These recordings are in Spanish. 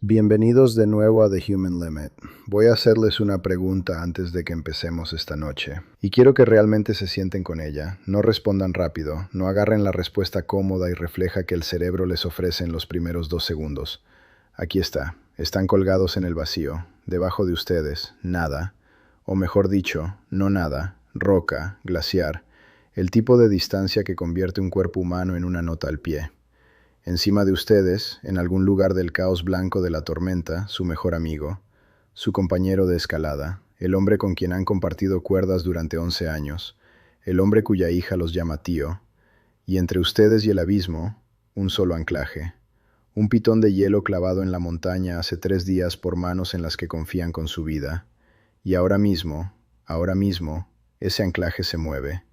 Bienvenidos de nuevo a The Human Limit. Voy a hacerles una pregunta antes de que empecemos esta noche. Y quiero que realmente se sienten con ella. No respondan rápido, no agarren la respuesta cómoda y refleja que el cerebro les ofrece en los primeros 2 segundos. Aquí está. Están colgados en el vacío. Debajo de ustedes, nada. O mejor dicho, no nada. Roca, glaciar. El tipo de distancia que convierte un cuerpo humano en una nota al pie. Encima de ustedes, en algún lugar del caos blanco de la tormenta, su mejor amigo, su compañero de escalada, el hombre con quien han compartido cuerdas durante 11 años, el hombre cuya hija los llama tío, y entre ustedes y el abismo, un solo anclaje, un pitón de hielo clavado en la montaña hace 3 días por manos en las que confían con su vida, y ahora mismo, ese anclaje se mueve,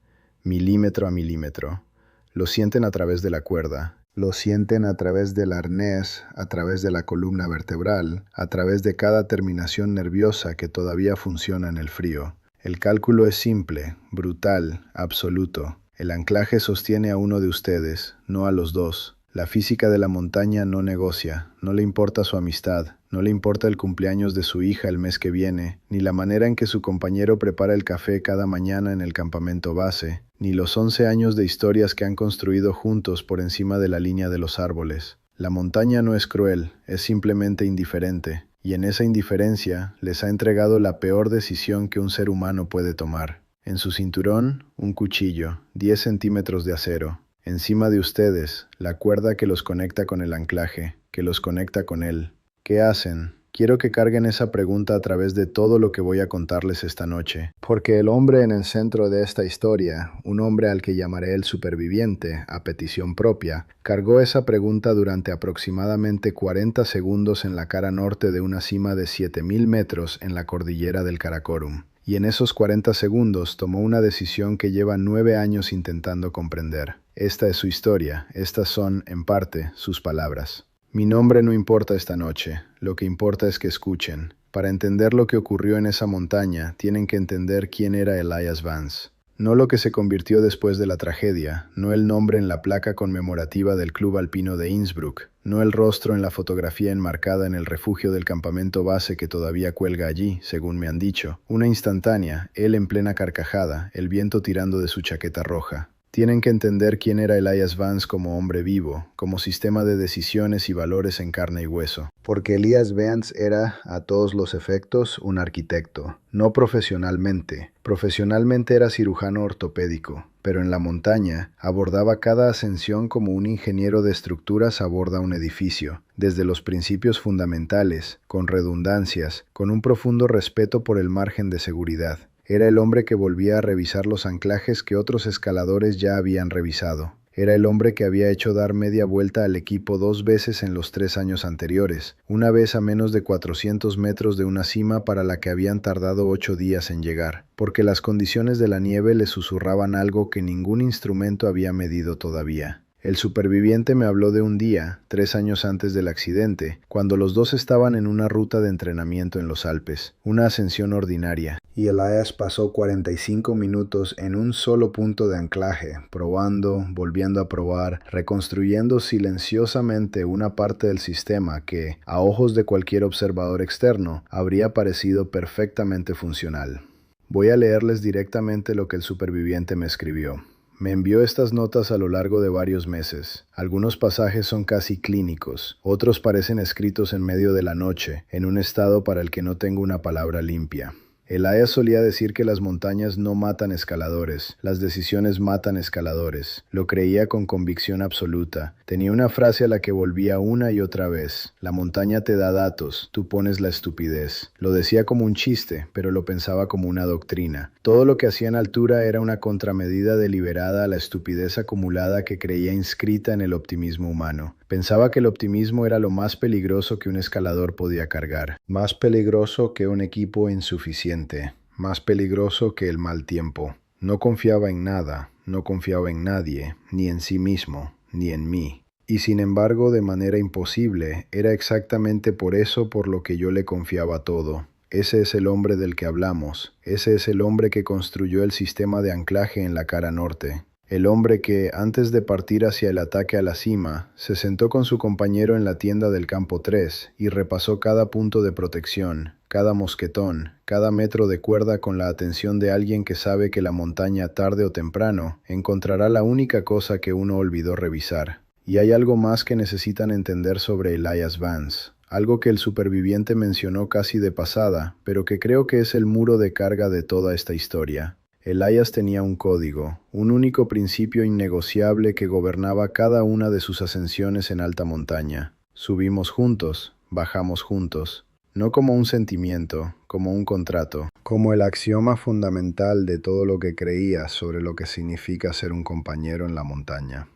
milímetro a milímetro, lo sienten a través de la cuerda. Lo sienten a través del arnés, a través de la columna vertebral, a través de cada terminación nerviosa que todavía funciona en el frío. El cálculo es simple, brutal, absoluto. El anclaje sostiene a uno de ustedes, no a los dos. La física de la montaña no negocia, no le importa su amistad, no le importa el cumpleaños de su hija el mes que viene, ni la manera en que su compañero prepara el café cada mañana en el campamento base, ni los 11 años de historias que han construido juntos por encima de la línea de los árboles. La montaña no es cruel, es simplemente indiferente, y en esa indiferencia les ha entregado la peor decisión que un ser humano puede tomar. En su cinturón, un cuchillo, 10 centímetros de acero. Encima de ustedes, la cuerda que los conecta con el anclaje, que los conecta con él. ¿Qué hacen? Quiero que carguen esa pregunta a través de todo lo que voy a contarles esta noche. Porque el hombre en el centro de esta historia, un hombre al que llamaré el superviviente, a petición propia, cargó esa pregunta durante aproximadamente 40 segundos en la cara norte de una cima de 7.000 metros en la cordillera del Karakorum. Y en esos 40 segundos tomó una decisión que lleva 9 años intentando comprender. Esta es su historia, estas son, en parte, sus palabras. Mi nombre no importa esta noche, lo que importa es que escuchen. Para entender lo que ocurrió en esa montaña, tienen que entender quién era Elias Vance. No lo que se convirtió después de la tragedia, no el nombre en la placa conmemorativa del Club Alpino de Innsbruck, no el rostro en la fotografía enmarcada en el refugio del campamento base que todavía cuelga allí, según me han dicho. Una instantánea, él en plena carcajada, el viento tirando de su chaqueta roja. Tienen que entender quién era Elias Vance como hombre vivo, como sistema de decisiones y valores en carne y hueso. Porque Elias Vance era, a todos los efectos, un arquitecto. No profesionalmente. Profesionalmente era cirujano ortopédico, pero en la montaña abordaba cada ascensión como un ingeniero de estructuras aborda un edificio, desde los principios fundamentales, con redundancias, con un profundo respeto por el margen de seguridad. Era el hombre que volvía a revisar los anclajes que otros escaladores ya habían revisado. Era el hombre que había hecho dar media vuelta al equipo 2 veces en los 3 años anteriores, una vez a menos de 400 metros de una cima para la que habían tardado 8 días en llegar, porque las condiciones de la nieve le susurraban algo que ningún instrumento había medido todavía. El superviviente me habló de un día, 3 años antes del accidente, cuando los dos estaban en una ruta de entrenamiento en los Alpes, una ascensión ordinaria, y Elias pasó 45 minutos en un solo punto de anclaje, probando, volviendo a probar, reconstruyendo silenciosamente una parte del sistema que, a ojos de cualquier observador externo, habría parecido perfectamente funcional. Voy a leerles directamente lo que el superviviente me escribió. Me envió estas notas a lo largo de varios meses. Algunos pasajes son casi clínicos, otros parecen escritos en medio de la noche, en un estado para el que no tengo una palabra limpia. Elias solía decir que las montañas no matan escaladores, las decisiones matan escaladores. Lo creía con convicción absoluta. Tenía una frase a la que volvía una y otra vez. La montaña te da datos, tú pones la estupidez. Lo decía como un chiste, pero lo pensaba como una doctrina. Todo lo que hacía en altura era una contramedida deliberada a la estupidez acumulada que creía inscrita en el optimismo humano. Pensaba que el optimismo era lo más peligroso que un escalador podía cargar, más peligroso que un equipo insuficiente, más peligroso que el mal tiempo. No confiaba en nada, no confiaba en nadie, ni en sí mismo, ni en mí. Y sin embargo, de manera imposible, era exactamente por eso por lo que yo le confiaba todo. Ese es el hombre del que hablamos, ese es el hombre que construyó el sistema de anclaje en la cara norte. el hombre que, antes de partir hacia el ataque a la cima, se sentó con su compañero en la tienda del campo 3 y repasó cada punto de protección, cada mosquetón, cada metro de cuerda con la atención de alguien que sabe que la montaña tarde o temprano encontrará la única cosa que uno olvidó revisar. Y hay algo más que necesitan entender sobre Elias Vance, algo que el superviviente mencionó casi de pasada, pero que creo que es el muro de carga de toda esta historia. Elias tenía un código, un único principio innegociable que gobernaba cada una de sus ascensiones en alta montaña. Subimos juntos, bajamos juntos, no como un sentimiento, como un contrato, como el axioma fundamental de todo lo que creía sobre lo que significa ser un compañero en la montaña.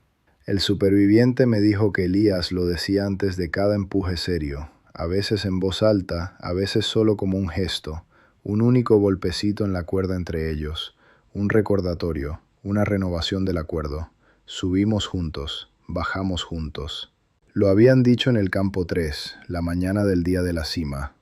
El superviviente me dijo que Elías lo decía antes de cada empuje serio, a veces en voz alta, a veces solo como un gesto, un único golpecito en la cuerda entre ellos, un recordatorio, una renovación del acuerdo. Subimos juntos, bajamos juntos. Lo habían dicho en el campo 3, la mañana del día de la cima.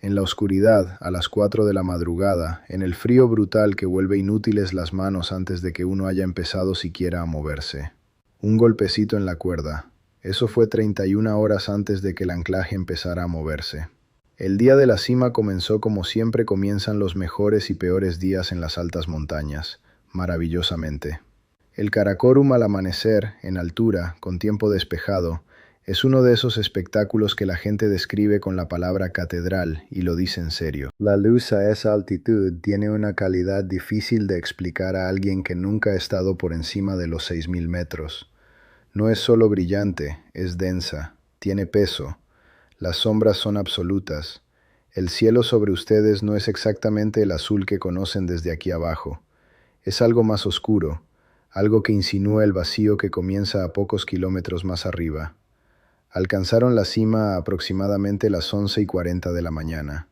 En la oscuridad, a las 4 de la madrugada, en el frío brutal que vuelve inútiles las manos antes de que uno haya empezado siquiera a moverse. Un golpecito en la cuerda. Eso fue 31 horas antes de que el anclaje empezara a moverse. El día de la cima comenzó como siempre comienzan los mejores y peores días en las altas montañas, maravillosamente. El Karakorum al amanecer, en altura, con tiempo despejado, es uno de esos espectáculos que la gente describe con la palabra catedral y lo dice en serio. La luz a esa altitud tiene una calidad difícil de explicar a alguien que nunca ha estado por encima de los 6.000 metros. No es solo brillante, es densa, tiene peso. Las sombras son absolutas. El cielo sobre ustedes no es exactamente el azul que conocen desde aquí abajo. Es algo más oscuro, algo que insinúa el vacío que comienza a pocos kilómetros más arriba. Alcanzaron la cima a aproximadamente las 11:40 de la mañana.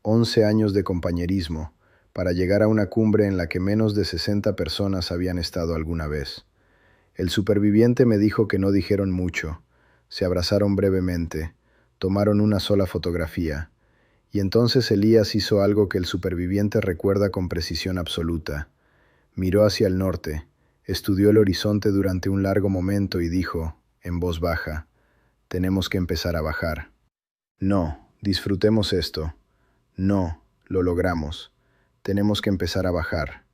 11 años de compañerismo, para llegar a una cumbre en la que menos de 60 personas habían estado alguna vez. El superviviente me dijo que no dijeron mucho, se abrazaron brevemente, tomaron una sola fotografía, y entonces Elías hizo algo que el superviviente recuerda con precisión absoluta. Miró hacia el norte, estudió el horizonte durante un largo momento y dijo, en voz baja, «Tenemos que empezar a bajar». No, disfrutemos esto. No, lo logramos. Tenemos que empezar a bajar.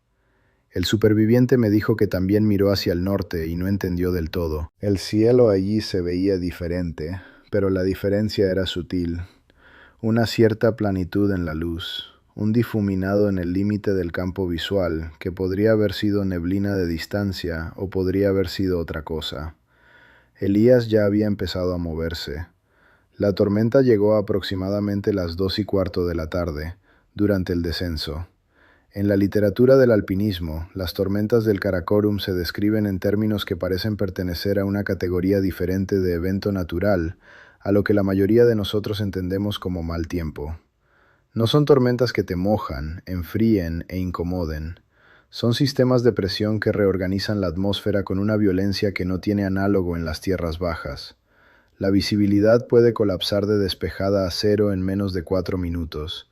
El superviviente me dijo que también miró hacia el norte y no entendió del todo. El cielo allí se veía diferente, pero la diferencia era sutil. Una cierta planitud en la luz, un difuminado en el límite del campo visual, que podría haber sido neblina de distancia o podría haber sido otra cosa. Elías ya había empezado a moverse. La tormenta llegó a aproximadamente las 2:15 de la tarde, durante el descenso. En la literatura del alpinismo, las tormentas del Karakorum se describen en términos que parecen pertenecer a una categoría diferente de evento natural, a lo que la mayoría de nosotros entendemos como mal tiempo. No son tormentas que te mojan, enfríen e incomoden. Son sistemas de presión que reorganizan la atmósfera con una violencia que no tiene análogo en las tierras bajas. La visibilidad puede colapsar de despejada a cero en menos de 4 minutos.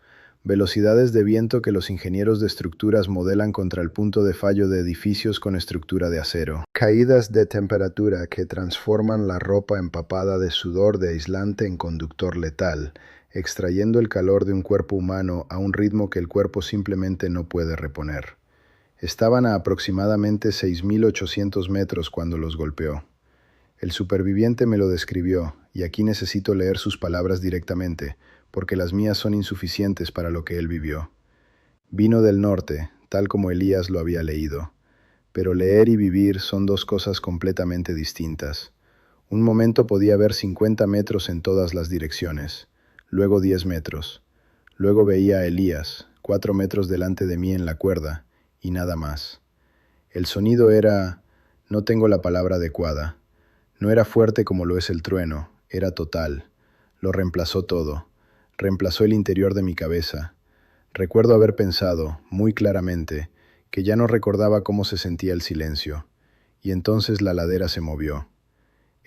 Velocidades de viento que los ingenieros de estructuras modelan contra el punto de fallo de edificios con estructura de acero. Caídas de temperatura que transforman la ropa empapada de sudor de aislante en conductor letal, extrayendo el calor de un cuerpo humano a un ritmo que el cuerpo simplemente no puede reponer. Estaban a aproximadamente 6.800 metros cuando los golpeó. El superviviente me lo describió, y aquí necesito leer sus palabras directamente, porque las mías son insuficientes para lo que él vivió. Vino del norte, tal como Elías lo había leído. Pero leer y vivir son dos cosas completamente distintas. Un momento podía ver 50 metros en todas las direcciones, luego 10 metros. Luego veía a Elías, 4 metros delante de mí en la cuerda, y nada más. El sonido era, no tengo la palabra adecuada, no era fuerte como lo es el trueno, era total. Lo reemplazó todo. Reemplazó el interior de mi cabeza. Recuerdo haber pensado, muy claramente, que ya no recordaba cómo se sentía el silencio. Y entonces la ladera se movió.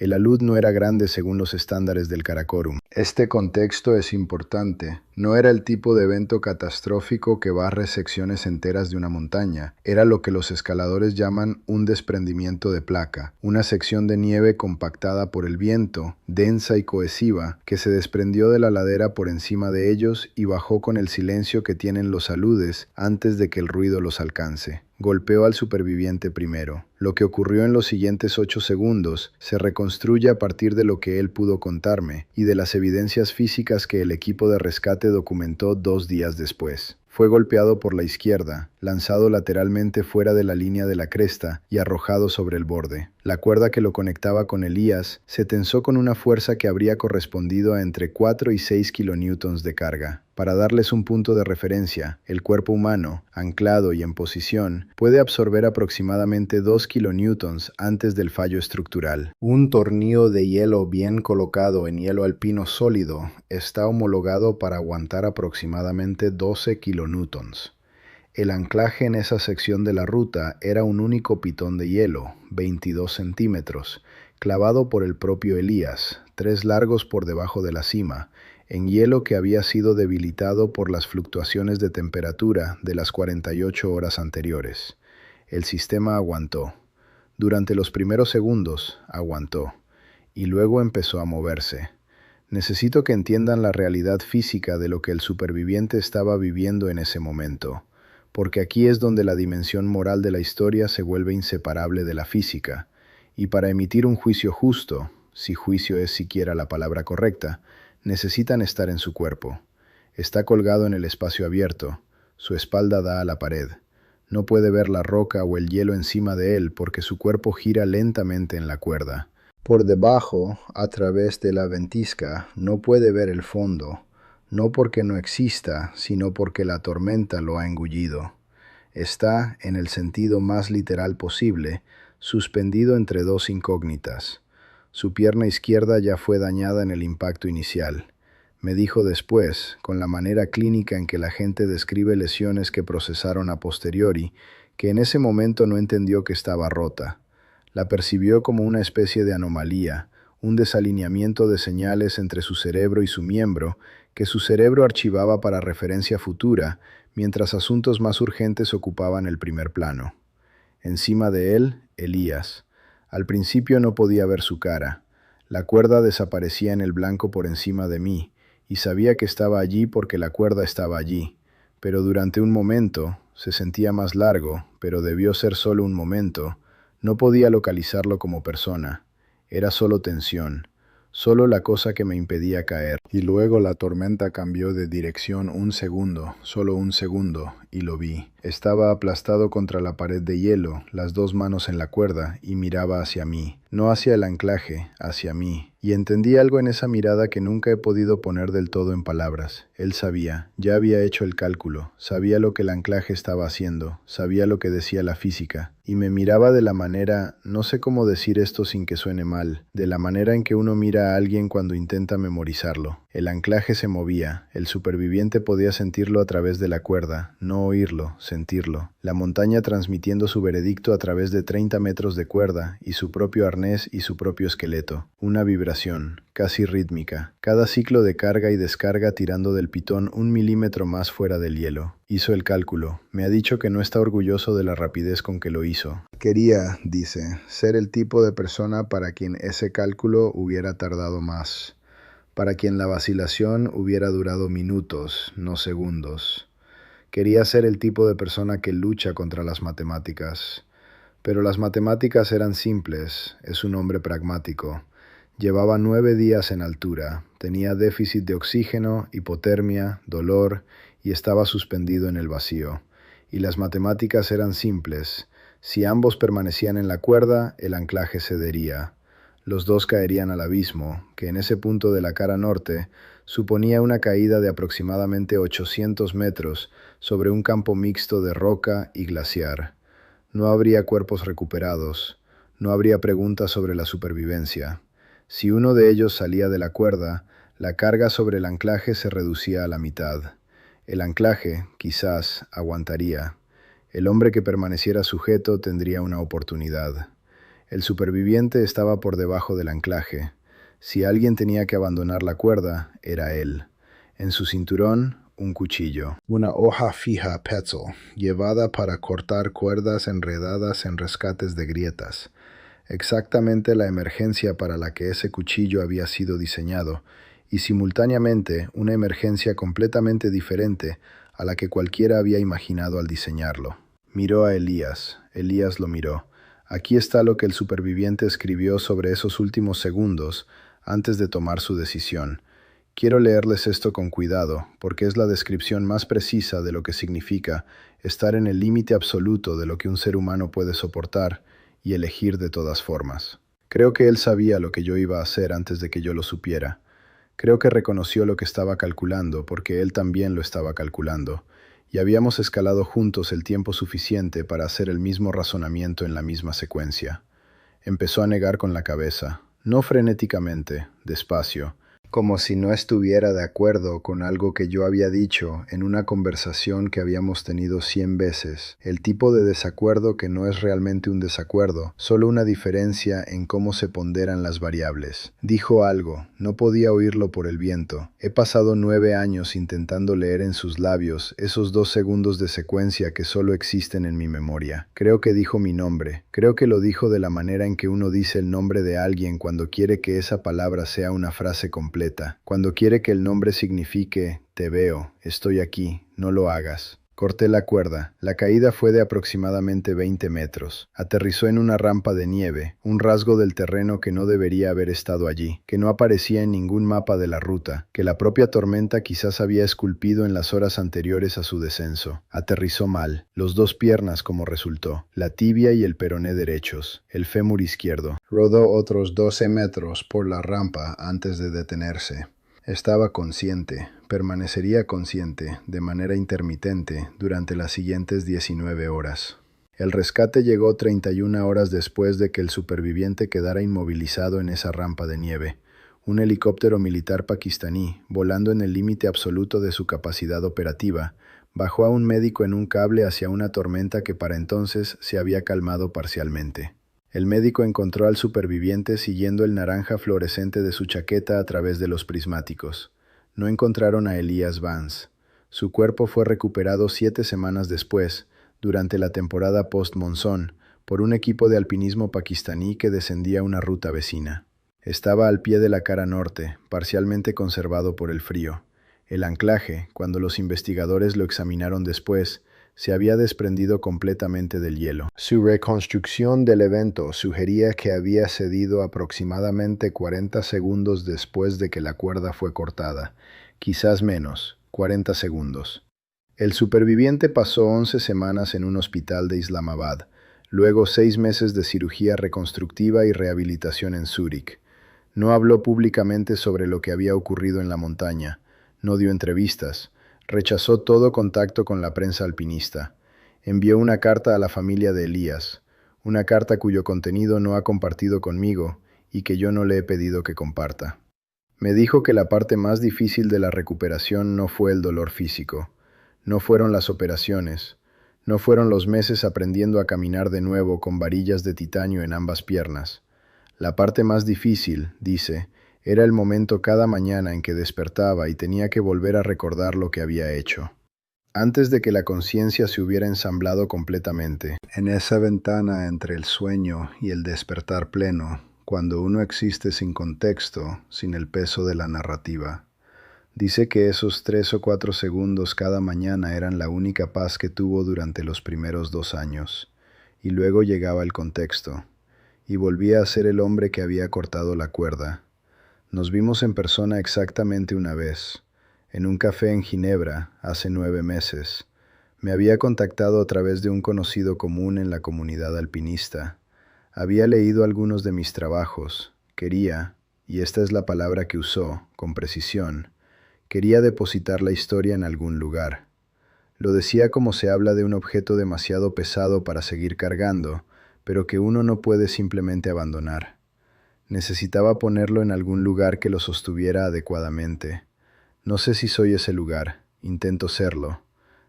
El alud no era grande según los estándares del Karakorum. Este contexto es importante. No era el tipo de evento catastrófico que barre secciones enteras de una montaña. Era lo que los escaladores llaman un desprendimiento de placa, una sección de nieve compactada por el viento, densa y cohesiva, que se desprendió de la ladera por encima de ellos y bajó con el silencio que tienen los aludes antes de que el ruido los alcance. Golpeó al superviviente primero. Lo que ocurrió en los siguientes 8 segundos se reconstruye a partir de lo que él pudo contarme y de las evidencias físicas que el equipo de rescate documentó 2 días después. Fue golpeado por la izquierda, lanzado lateralmente fuera de la línea de la cresta y arrojado sobre el borde. La cuerda que lo conectaba con Elías se tensó con una fuerza que habría correspondido a entre 4 y 6 kilonewtons de carga. Para darles un punto de referencia, el cuerpo humano, anclado y en posición, puede absorber aproximadamente 2 kilonewtons antes del fallo estructural. Un tornillo de hielo bien colocado en hielo alpino sólido está homologado para aguantar aproximadamente 12 kilonewtons. El anclaje en esa sección de la ruta era un único pitón de hielo, 22 centímetros, clavado por el propio Elías, 3 largos por debajo de la cima, en hielo que había sido debilitado por las fluctuaciones de temperatura de las 48 horas anteriores. El sistema aguantó. Durante los primeros segundos, aguantó, y luego empezó a moverse. Necesito que entiendan la realidad física de lo que el superviviente estaba viviendo en ese momento, porque aquí es donde la dimensión moral de la historia se vuelve inseparable de la física, y para emitir un juicio justo, si juicio es siquiera la palabra correcta, necesitan estar en su cuerpo. Está colgado en el espacio abierto, su espalda da a la pared. No puede ver la roca o el hielo encima de él porque su cuerpo gira lentamente en la cuerda. Por debajo, a través de la ventisca, no puede ver el fondo, no porque no exista, sino porque la tormenta lo ha engullido. Está, en el sentido más literal posible, suspendido entre 2 incógnitas. Su pierna izquierda ya fue dañada en el impacto inicial. Me dijo después, con la manera clínica en que la gente describe lesiones que procesaron a posteriori, que en ese momento no entendió que estaba rota. La percibió como una especie de anomalía, un desalineamiento de señales entre su cerebro y su miembro, que su cerebro archivaba para referencia futura, mientras asuntos más urgentes ocupaban el primer plano. Encima de él, Elías. Al principio no podía ver su cara. La cuerda desaparecía en el blanco por encima de mí, y sabía que estaba allí porque la cuerda estaba allí. Pero durante un momento, se sentía más largo, pero debió ser solo un momento, no podía localizarlo como persona. Era solo tensión, solo la cosa que me impedía caer. Y luego la tormenta cambió de dirección un segundo, solo un segundo, y lo vi. Estaba aplastado contra la pared de hielo, las 2 manos en la cuerda, y miraba hacia mí. No hacia el anclaje, hacia mí. Y entendí algo en esa mirada que nunca he podido poner del todo en palabras. Él sabía, ya había hecho el cálculo, sabía lo que el anclaje estaba haciendo, sabía lo que decía la física. Y me miraba de la manera, no sé cómo decir esto sin que suene mal, de la manera en que uno mira a alguien cuando intenta memorizarlo. El anclaje se movía, el superviviente podía sentirlo a través de la cuerda, no oírlo, sentirlo. La montaña transmitiendo su veredicto a través de 30 metros de cuerda y su propio arnés y su propio esqueleto. Una vibración, casi rítmica. Cada ciclo de carga y descarga tirando del pitón 1 milímetro más fuera del hielo. Hizo el cálculo. Me ha dicho que no está orgulloso de la rapidez con que lo hizo. Quería, dice, ser el tipo de persona para quien ese cálculo hubiera tardado más. Para quien la vacilación hubiera durado minutos, no segundos. Quería ser el tipo de persona que lucha contra las matemáticas. Pero las matemáticas eran simples, es un hombre pragmático. Llevaba 9 días en altura, tenía déficit de oxígeno, hipotermia, dolor y estaba suspendido en el vacío. Y las matemáticas eran simples. Si ambos permanecían en la cuerda, el anclaje cedería. Los 2 caerían al abismo, que en ese punto de la cara norte suponía una caída de aproximadamente 800 metros sobre un campo mixto de roca y glaciar. No habría cuerpos recuperados, no habría preguntas sobre la supervivencia. Si uno de ellos salía de la cuerda, la carga sobre el anclaje se reducía a la mitad. El anclaje, quizás, aguantaría. El hombre que permaneciera sujeto tendría una oportunidad. El superviviente estaba por debajo del anclaje. Si alguien tenía que abandonar la cuerda, era él. En su cinturón, un cuchillo. Una hoja fija Petzl, llevada para cortar cuerdas enredadas en rescates de grietas. Exactamente la emergencia para la que ese cuchillo había sido diseñado, y simultáneamente una emergencia completamente diferente a la que cualquiera había imaginado al diseñarlo. Miró a Elías. Elías lo miró. Aquí está lo que el superviviente escribió sobre esos últimos segundos antes de tomar su decisión. Quiero leerles esto con cuidado, porque es la descripción más precisa de lo que significa estar en el límite absoluto de lo que un ser humano puede soportar y elegir de todas formas. Creo que él sabía lo que yo iba a hacer antes de que yo lo supiera. Creo que reconoció lo que estaba calculando, porque él también lo estaba calculando, y habíamos escalado juntos el tiempo suficiente para hacer el mismo razonamiento en la misma secuencia. Empezó a negar con la cabeza, no frenéticamente, despacio, como si no estuviera de acuerdo con algo que yo había dicho en una conversación que habíamos tenido 100 veces. El tipo de desacuerdo que no es realmente un desacuerdo, solo una diferencia en cómo se ponderan las variables. Dijo algo, no podía oírlo por el viento. He pasado 9 años intentando leer en sus labios esos 2 segundos de secuencia que solo existen en mi memoria. Creo que dijo mi nombre. Creo que lo dijo de la manera en que uno dice el nombre de alguien cuando quiere que esa palabra sea una frase completa. Cuando quiere que el nombre signifique, te veo, estoy aquí, no lo hagas. Corté la cuerda. La caída fue de aproximadamente 20 metros. Aterrizó en una rampa de nieve, un rasgo del terreno que no debería haber estado allí, que no aparecía en ningún mapa de la ruta, que la propia tormenta quizás había esculpido en las horas anteriores a su descenso. Aterrizó mal, los 2 piernas como resultó, la tibia y el peroné derechos, el fémur izquierdo. Rodó otros 12 metros por la rampa antes de detenerse. Estaba consciente, permanecería consciente, de manera intermitente, durante las siguientes 19 horas. El rescate llegó 31 horas después de que el superviviente quedara inmovilizado en esa rampa de nieve. Un helicóptero militar pakistaní, volando en el límite absoluto de su capacidad operativa, bajó a un médico en un cable hacia una tormenta que para entonces se había calmado parcialmente. El médico encontró al superviviente siguiendo el naranja fluorescente de su chaqueta a través de los prismáticos. No encontraron a Elías Vance. Su cuerpo fue recuperado 7 semanas después, durante la temporada post-monzón, por un equipo de alpinismo pakistaní que descendía una ruta vecina. Estaba al pie de la cara norte, parcialmente conservado por el frío. El anclaje, cuando los investigadores lo examinaron después, se había desprendido completamente del hielo. Su reconstrucción del evento sugería que había cedido aproximadamente 40 segundos después de que la cuerda fue cortada, quizás menos, 40 segundos. El superviviente pasó 11 semanas en un hospital de Islamabad, luego 6 meses de cirugía reconstructiva y rehabilitación en Zúrich. No habló públicamente sobre lo que había ocurrido en la montaña, no dio entrevistas, rechazó todo contacto con la prensa alpinista. Envió una carta a la familia de Elías, una carta cuyo contenido no ha compartido conmigo y que yo no le he pedido que comparta. Me dijo que la parte más difícil de la recuperación no fue el dolor físico, no fueron las operaciones, no fueron los meses aprendiendo a caminar de nuevo con varillas de titanio en ambas piernas. La parte más difícil, dice, era el momento cada mañana en que despertaba y tenía que volver a recordar lo que había hecho. Antes de que la conciencia se hubiera ensamblado completamente, en esa ventana entre el sueño y el despertar pleno, cuando uno existe sin contexto, sin el peso de la narrativa. Dice que esos 3 o 4 segundos cada mañana eran la única paz que tuvo durante los primeros 2 años, y luego llegaba el contexto, y volvía a ser el hombre que había cortado la cuerda. Nos vimos en persona exactamente una vez, en un café en Ginebra, hace 9 meses. Me había contactado a través de un conocido común en la comunidad alpinista. Había leído algunos de mis trabajos. Quería, y esta es la palabra que usó, con precisión, quería depositar la historia en algún lugar. Lo decía como se habla de un objeto demasiado pesado para seguir cargando, pero que uno no puede simplemente abandonar. Necesitaba ponerlo en algún lugar que lo sostuviera adecuadamente. No sé si soy ese lugar, intento serlo.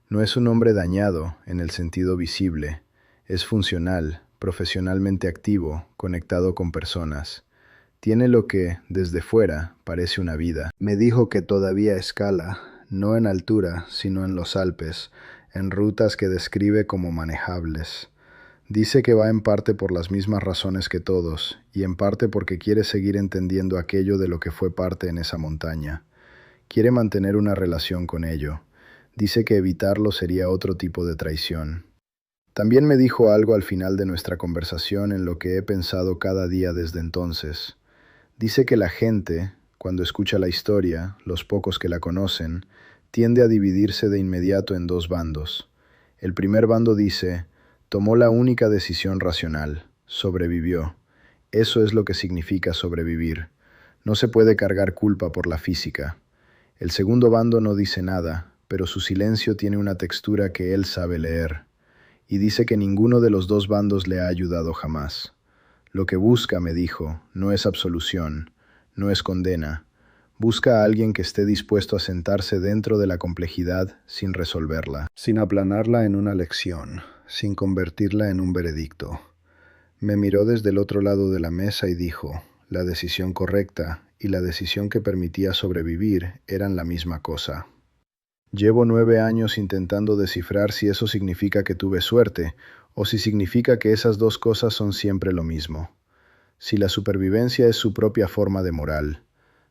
No es un hombre dañado, en el sentido visible. Es funcional, profesionalmente activo, conectado con personas. Tiene lo que, desde fuera, parece una vida. Me dijo que todavía escala, no en altura, sino en los Alpes, en rutas que describe como manejables. Dice que va en parte por las mismas razones que todos, y en parte porque quiere seguir entendiendo aquello de lo que fue parte en esa montaña. Quiere mantener una relación con ello. Dice que evitarlo sería otro tipo de traición. También me dijo algo al final de nuestra conversación en lo que he pensado cada día desde entonces. Dice que la gente, cuando escucha la historia, los pocos que la conocen, tiende a dividirse de inmediato en dos bandos. El primer bando dice: tomó la única decisión racional, sobrevivió. Eso es lo que significa sobrevivir. No se puede cargar culpa por la física. El segundo bando no dice nada, pero su silencio tiene una textura que él sabe leer. Y dice que ninguno de los dos bandos le ha ayudado jamás. Lo que busca, me dijo, no es absolución, no es condena. Busca a alguien que esté dispuesto a sentarse dentro de la complejidad sin resolverla, sin aplanarla en una lección, sin convertirla en un veredicto. Me miró desde el otro lado de la mesa y dijo: la decisión correcta y la decisión que permitía sobrevivir eran la misma cosa. Llevo 9 años intentando descifrar si eso significa que tuve suerte, o si significa que esas dos cosas son siempre lo mismo. Si la supervivencia es su propia forma de moral.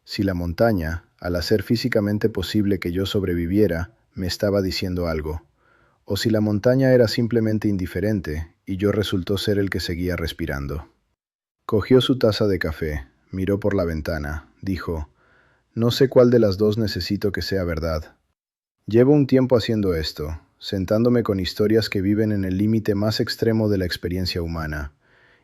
Si la montaña, al hacer físicamente posible que yo sobreviviera, me estaba diciendo algo. O si la montaña era simplemente indiferente, y yo resultó ser el que seguía respirando. Cogió su taza de café, miró por la ventana, dijo: no sé cuál de las dos necesito que sea verdad. Llevo un tiempo haciendo esto, sentándome con historias que viven en el límite más extremo de la experiencia humana.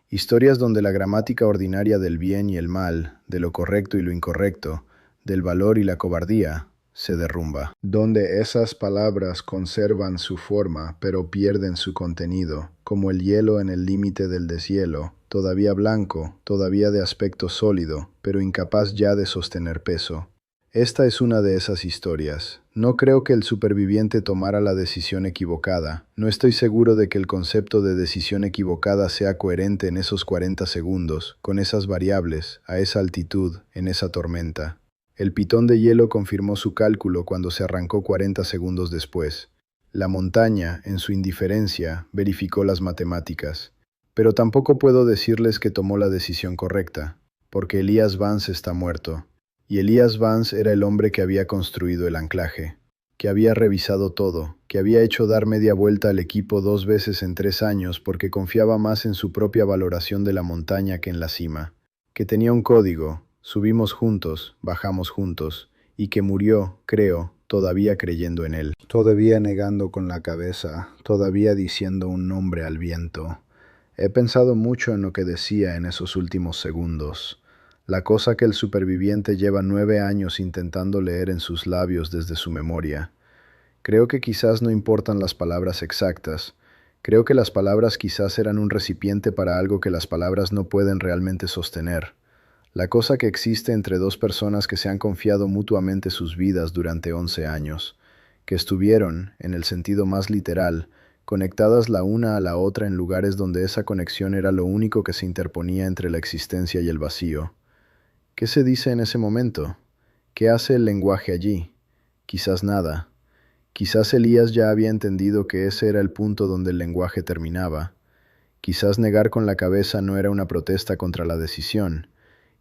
Historias donde la gramática ordinaria del bien y el mal, de lo correcto y lo incorrecto, del valor y la cobardía, se derrumba. Donde esas palabras conservan su forma, pero pierden su contenido, como el hielo en el límite del deshielo, todavía blanco, todavía de aspecto sólido, pero incapaz ya de sostener peso. Esta es una de esas historias. No creo que el superviviente tomara la decisión equivocada. No estoy seguro de que el concepto de decisión equivocada sea coherente en esos 40 segundos, con esas variables, a esa altitud, en esa tormenta. El pitón de hielo confirmó su cálculo cuando se arrancó 40 segundos después. La montaña, en su indiferencia, verificó las matemáticas. Pero tampoco puedo decirles que tomó la decisión correcta, porque Elias Vance está muerto. Y Elias Vance era el hombre que había construido el anclaje, que había revisado todo, que había hecho dar media vuelta al equipo 2 veces en 3 años porque confiaba más en su propia valoración de la montaña que en la cima, que tenía un código, subimos juntos, bajamos juntos, y que murió, creo, todavía creyendo en él. Todavía negando con la cabeza, todavía diciendo un nombre al viento. He pensado mucho en lo que decía en esos últimos segundos. La cosa que el superviviente lleva 9 años intentando leer en sus labios desde su memoria. Creo que quizás no importan las palabras exactas. Creo que las palabras quizás eran un recipiente para algo que las palabras no pueden realmente sostener. La cosa que existe entre dos personas que se han confiado mutuamente sus vidas durante 11 años, que estuvieron, en el sentido más literal, conectadas la una a la otra en lugares donde esa conexión era lo único que se interponía entre la existencia y el vacío. ¿Qué se dice en ese momento? ¿Qué hace el lenguaje allí? Quizás nada. Quizás Elías ya había entendido que ese era el punto donde el lenguaje terminaba. Quizás negar con la cabeza no era una protesta contra la decisión.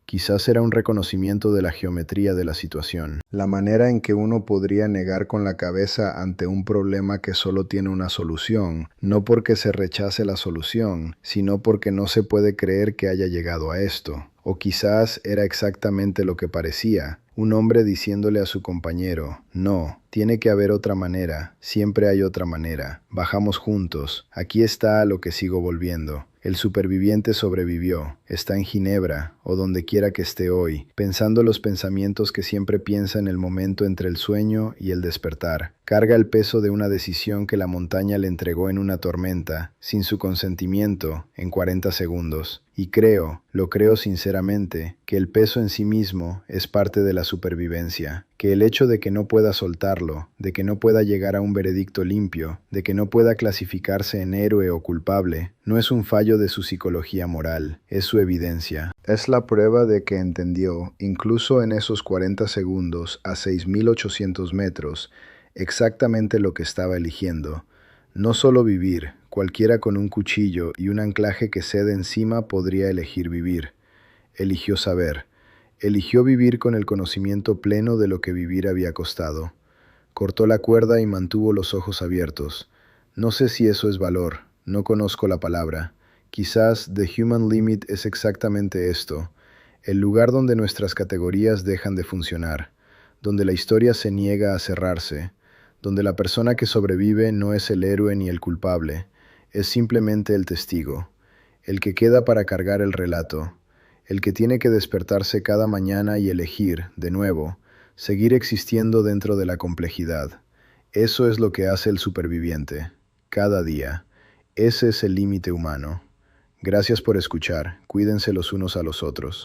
Quizás era un reconocimiento de la geometría de la situación. La manera en que uno podría negar con la cabeza ante un problema que solo tiene una solución, no porque se rechace la solución, sino porque no se puede creer que haya llegado a esto. O quizás era exactamente lo que parecía, un hombre diciéndole a su compañero: no, tiene que haber otra manera, siempre hay otra manera, bajamos juntos, aquí está a lo que sigo volviendo. El superviviente sobrevivió, está en Ginebra, o donde quiera que esté hoy, pensando los pensamientos que siempre piensa en el momento entre el sueño y el despertar. Carga el peso de una decisión que la montaña le entregó en una tormenta, sin su consentimiento, en 40 segundos. Y creo, lo creo sinceramente, que el peso en sí mismo es parte de la supervivencia, que el hecho de que no pueda soltarlo, de que no pueda llegar a un veredicto limpio, de que no pueda clasificarse en héroe o culpable, no es un fallo de su psicología moral, es su evidencia. Es la prueba de que entendió, incluso en esos 40 segundos a 6.800 metros, exactamente lo que estaba eligiendo. No solo vivir, cualquiera con un cuchillo y un anclaje que cede encima podría elegir vivir. Eligió saber. Eligió vivir con el conocimiento pleno de lo que vivir había costado. Cortó la cuerda y mantuvo los ojos abiertos. No sé si eso es valor, no conozco la palabra. Quizás The Human Limit es exactamente esto, el lugar donde nuestras categorías dejan de funcionar, donde la historia se niega a cerrarse, donde la persona que sobrevive no es el héroe ni el culpable, es simplemente el testigo, el que queda para cargar el relato, el que tiene que despertarse cada mañana y elegir, de nuevo, seguir existiendo dentro de la complejidad. Eso es lo que hace el superviviente, cada día. Ese es el límite humano. Gracias por escuchar, cuídense los unos a los otros.